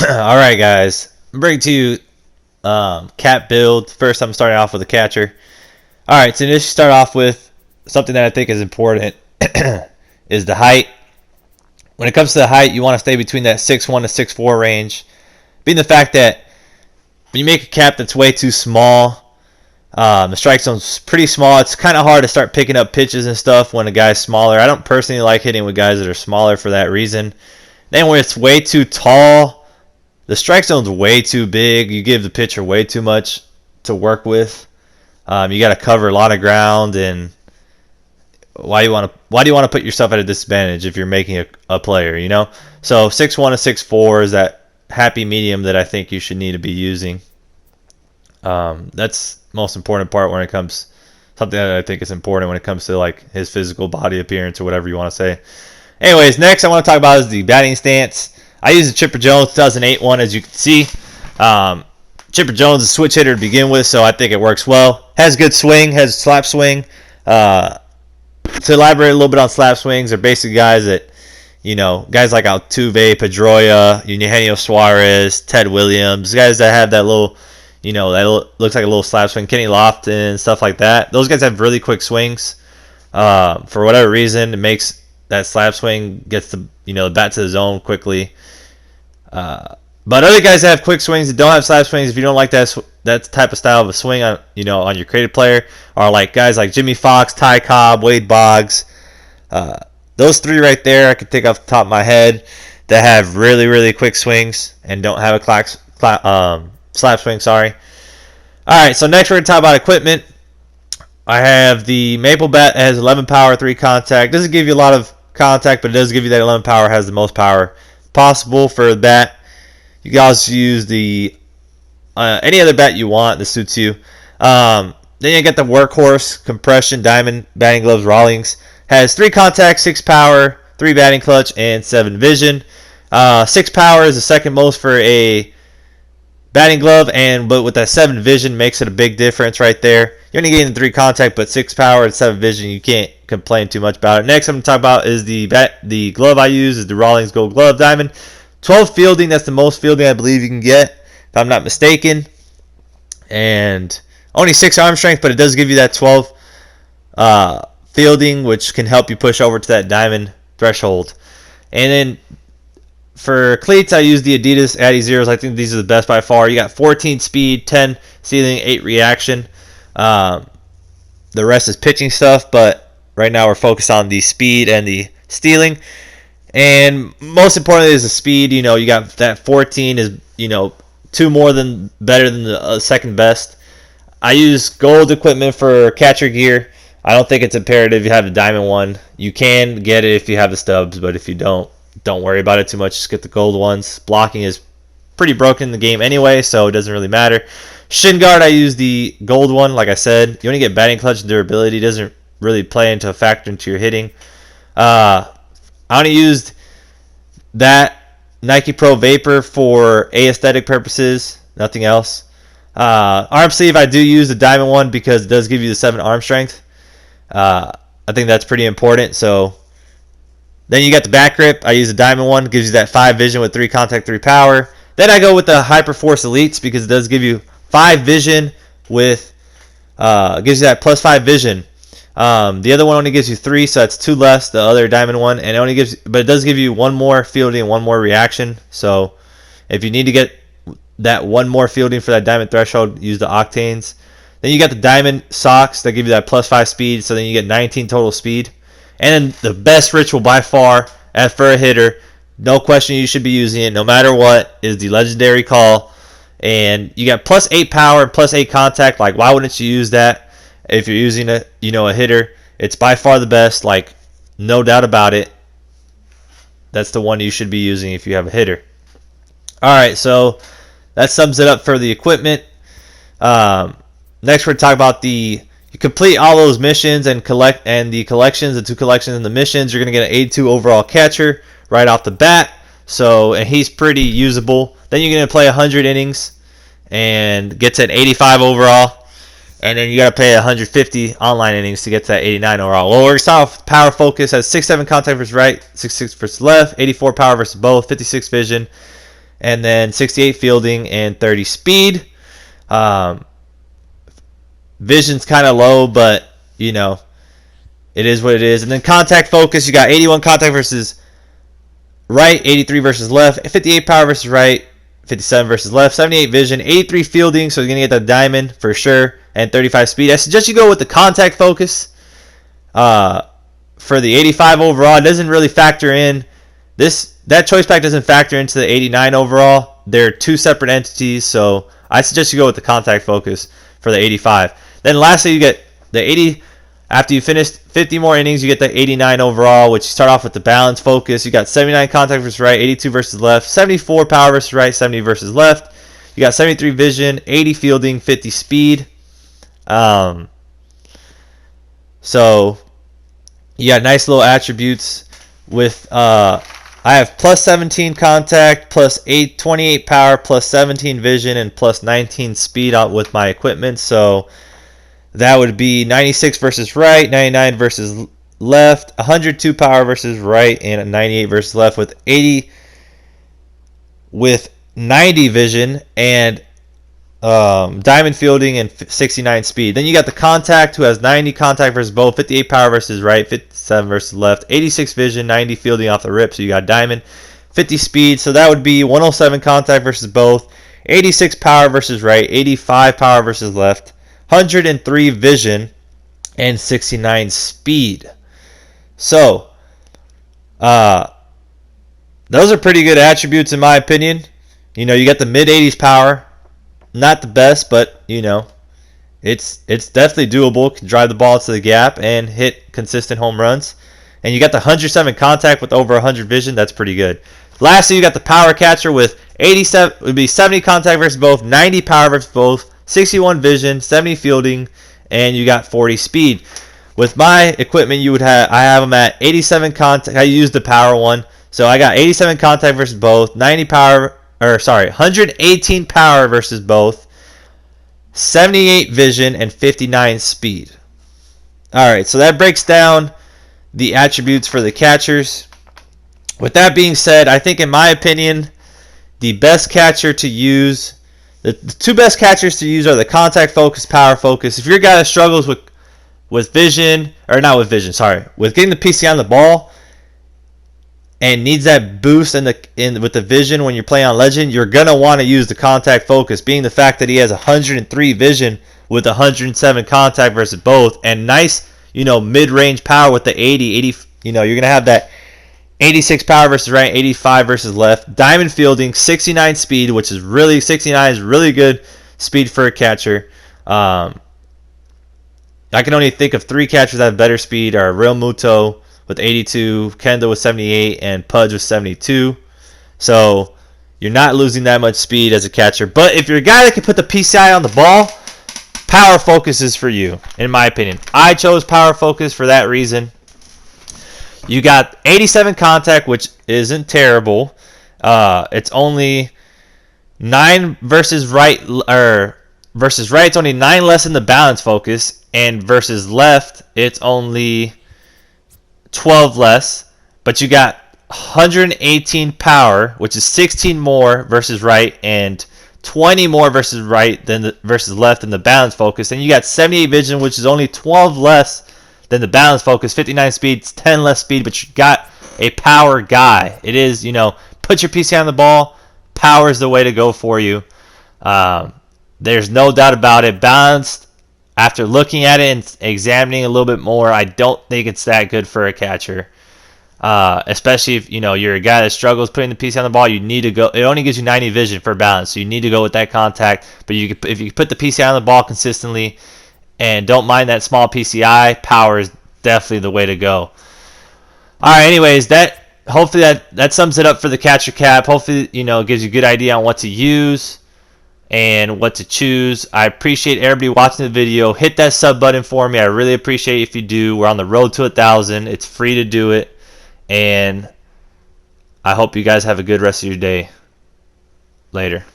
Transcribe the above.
All right, guys. I'm bringing to you cat build. First, I'm starting off with a catcher. All right, so this start off with something that I think is important is the height. When it comes to the height, you want to stay between that 6'1" to 6'4" range. Being the fact that when you make a cap that's way too small, the strike zone's pretty small. It's kind of hard to start picking up pitches and stuff when a guy's smaller. I don't personally like hitting with guys that are smaller for that reason. Then when it's way too tall, the strike zone's way too big. You give the pitcher way too much to work with. You got to cover a lot of ground, and why do you want to put yourself at a disadvantage if you're making a player? So 6'1" to 6'4" is that happy medium that I think you should need to be using. That's the most important part when it comes something that I think is important when it comes to like his physical body appearance or whatever you want to say. Anyways, next I want to talk about is the batting stance. I use the Chipper Jones 2008 one, as you can see. Chipper Jones is a switch hitter to begin with, so I think it works well. Has good swing, has slap swing. To elaborate a little bit on slap swings, they're basically guys that, guys like Altuve, Pedroia, Eugenio Suarez, Ted Williams, guys that have that little, that looks like a little slap swing. Kenny Lofton, stuff like that. Those guys have really quick swings. For whatever reason, it makes that slap swing gets the bat to the zone quickly. But other guys that have quick swings that don't have slap swings, if you don't like that type of style of a swing on your creative player, are like guys like Jimmy Fox, Ty Cobb, Wade Boggs. Those three right there I could think off the top of my head that have really, really quick swings and don't have a slap swing. Sorry. All right, so next we're going to talk about equipment. I have the Maple Bat. It has 11 power, 3 contact. Doesn't give you a lot of contact, but it does give you that 11 power. Has the most power possible for the bat. You can also use the any other bat you want that suits you. Then you get the Workhorse Compression Diamond Batting Gloves Rawlings. Has 3 contact, 6 power, 3 batting clutch, and 7 vision. 6 power is the second most for a batting glove, but with that 7 vision makes it a big difference right there. You're only getting 3 contact, but 6 power and 7 vision, you can't complain too much about it. Next I'm going to talk about is the glove I use is the Rawlings Gold Glove Diamond. 12 fielding, that's the most fielding I believe you can get, if I'm not mistaken. And only 6 arm strength, but it does give you that 12 fielding, which can help you push over to that diamond threshold. And then for cleats, I use the Adidas Addy Zeros. I think these are the best by far. You got 14 speed, 10 sealing, 8 reaction. The rest is pitching stuff, but right now we're focused on the speed and the stealing. And most importantly is the speed. You got that 14 is, 2 more than better than the second best. I use gold equipment for catcher gear. I don't think it's imperative you have the diamond one. You can get it if you have the stubs, but if you don't worry about it too much. Just get the gold ones. Blocking is pretty broken in the game anyway, so it doesn't really matter. Shin guard, I use the gold one. Like I said, you only get batting clutch and durability. It doesn't really play into a factor into your hitting. I only used that Nike Pro Vapor for aesthetic purposes, nothing else. Arm sleeve, I do use the diamond one because it does give you the 7 arm strength. I think that's pretty important. So then you got the back grip. I use the diamond one, gives you that 5 vision with 3 contact, 3 power. Then I go with the Hyperforce Elites because it does give you 5 vision with gives you that plus 5 vision. The other one only gives you 3, so that's 2 less. The other diamond one, and it does give you 1 more fielding and 1 more reaction. So if you need to get that 1 more fielding for that diamond threshold, use the octanes. Then you got the diamond socks that give you that plus 5 speed, so then you get 19 total speed. And then the best ritual by far for a hitter, no question you should be using it no matter what, is the legendary call. And you got plus 8 power and plus 8 contact. Like, why wouldn't you use that? If you're using a hitter, it's by far the best, like no doubt about it. That's the one you should be using if you have a hitter. All right, so that sums it up for the equipment. Next, we're going to talk about you complete all those missions and the collections, the 2 collections and the missions. You're going to get an 82 overall catcher right off the bat. And he's pretty usable. Then you're going to play 100 innings and get to an 85 overall. And then you got to play 150 online innings to get to that 89 overall. Well, we're going to start off with power focus. Has 6'7" contact versus right, 6'6" versus left, 84 power versus both, 56 vision. and then 68 fielding and 30 speed. Vision's kind of low, but you know, it is what it is. And then contact focus, you got 81 contact versus right, 83 versus left, 58 power versus right, 57 versus left, 78 vision, 83 fielding, so you're going to get the diamond for sure, and 35 speed. I suggest you go with the contact focus. For the 85 overall, it doesn't really factor in. That choice pack doesn't factor into the 89 overall. They're two separate entities, so I suggest you go with the contact focus for the 85. Then lastly, you get the 80. After you finish 50 more innings, you get the 89 overall, which you start off with the balance focus. You got 79 contact versus right, 82 versus left, 74 power versus right, 70 versus left. You got 73 vision, 80 fielding, 50 speed. So you got nice little attributes with I have plus 17 contact, plus 28 power, plus 17 vision, and plus 19 speed out with my equipment. So that would be 96 versus right, 99 versus left, 102 power versus right, and 98 versus left with 90 vision and diamond fielding and 69 speed. Then you got the contact, who has 90 contact versus both, 58 power versus right, 57 versus left, 86 vision, 90 fielding off the rip. So you got diamond, 50 speed. So that would be 107 contact versus both, 86 power versus right, 85 power versus left, 103 vision, and 69 speed. So those are pretty good attributes in my opinion. You know, you got the mid 80s power. Not the best, but you know, it's definitely doable. Can drive the ball to the gap and hit consistent home runs. And you got the 107 contact with over 100 vision. That's pretty good. Lastly, you got the power catcher with 87. Would be 70 contact versus both, 90 power versus both, 61 vision, 70 fielding, and you got 40 speed. With my equipment, I have them at 87 contact. I used the power one, so I got 87 contact versus both, 90 power. 118 power versus both, 78 vision, and 59 speed. Alright, so that breaks down the attributes for the catchers. With that being said, I think in my opinion, the best catcher to use, the two best catchers to use are the contact focus, power focus. If you're a guy that struggles with vision, or not with vision, sorry, with getting the PC on the ball, and needs that boost with the vision when you're playing on Legend, you're going to want to use the contact focus, being the fact that he has 103 vision with 107 contact versus both, and nice, you know, mid-range power with the 80, you know, you're going to have that 86 power versus right, 85 versus left, diamond fielding, 69 speed, which is really, 69 is really good speed for a catcher. I can only think of 3 catchers that have better speed, are Real Muto with 82, Kendall with 78, and Pudge with 72. So you're not losing that much speed as a catcher. But if you're a guy that can put the PCI on the ball, power focus is for you, in my opinion. I chose power focus for that reason. You got 87 contact, which isn't terrible. It's only 9 versus right, versus right, it's only 9 less than the balance focus, and versus left, it's only 12 less, but you got 118 power, which is 16 more versus right, and 20 more versus right than versus left in the balance focus. And you got 78 vision, which is only 12 less than the balance focus. 59 speed, 10 less speed, but you got a power guy. It is, you know, put your PC on the ball. Power is the way to go for you. There's no doubt about it. Balanced. After looking at it and examining a little bit more, I don't think it's that good for a catcher. Especially if, you know, you're a guy that struggles putting the PC on the ball, you need to go. It only gives you 90 vision for balance, so you need to go with that contact. But if you put the PCI on the ball consistently and don't mind that small PCI, power is definitely the way to go. All right, anyways, hopefully that sums it up for the catcher cap. Hopefully, you know, it gives you a good idea on what to use and what to choose. I appreciate everybody watching the video. Hit that sub button for me. I really appreciate it if you do. We're on the road to 1,000. It's free to do it. And I hope you guys have a good rest of your day. Later.